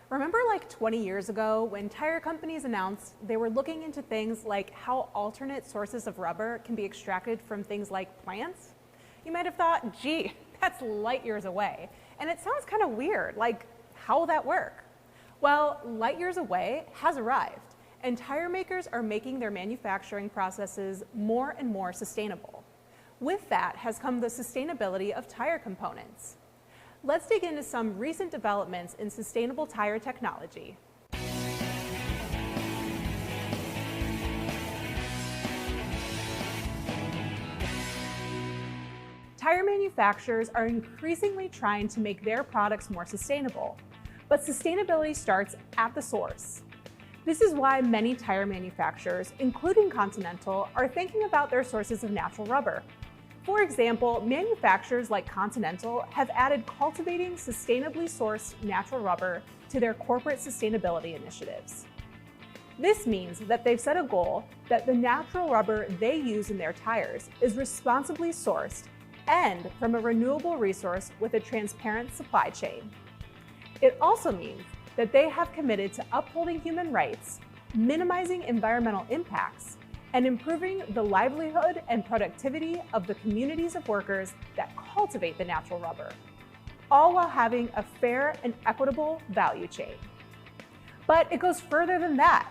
Remember like 20 years ago when tire companies announced they were looking into things like how alternate sources of rubber can be extracted from things like plants? You might have thought, gee, that's light years away. And it sounds kind of weird, like how will that work? Well, light years away has arrived, and tire makers are making their manufacturing processes more and more sustainable. With that has come the sustainability of tire components. Let's dig into some recent developments in sustainable tire technology. Tire manufacturers are increasingly trying to make their products more sustainable, but sustainability starts at the source. This is why many tire manufacturers, including Continental, are thinking about their sources of natural rubber. For example, manufacturers like Continental have added cultivating sustainably sourced natural rubber to their corporate sustainability initiatives. This means that they've set a goal that the natural rubber they use in their tires is responsibly sourced and from a renewable resource with a transparent supply chain. It also means that they have committed to upholding human rights, minimizing environmental impacts, and improving the livelihood and productivity of the communities of workers that cultivate the natural rubber, all while having a fair and equitable value chain. But it goes further than that.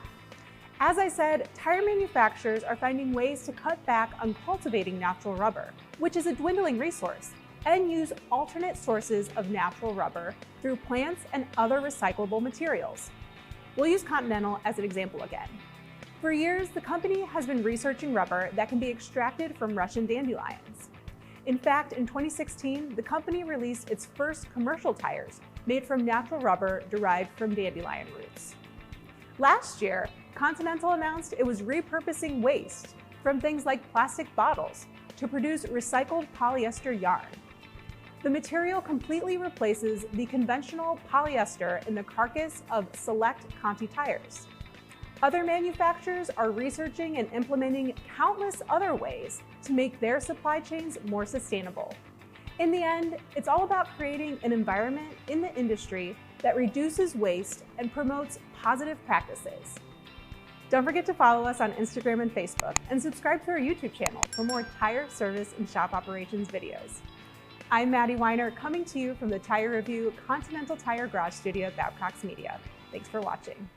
As I said, tire manufacturers are finding ways to cut back on cultivating natural rubber, which is a dwindling resource, and use alternate sources of natural rubber through plants and other recyclable materials. We'll use Continental as an example again. For years, the company has been researching rubber that can be extracted from Russian dandelions. In fact, in 2016, the company released its first commercial tires made from natural rubber derived from dandelion roots. Last year, Continental announced it was repurposing waste from things like plastic bottles to produce recycled polyester yarn. The material completely replaces the conventional polyester in the carcass of select Conti tires. Other manufacturers are researching and implementing countless other ways to make their supply chains more sustainable. In the end, it's all about creating an environment in the industry that reduces waste and promotes positive practices. Don't forget to follow us on Instagram and Facebook, and subscribe to our YouTube channel for more tire service and shop operations videos. I'm Maddie Weiner, coming to you from the Tire Review Continental Tire Garage Studio at Babcock's Media. Thanks for watching.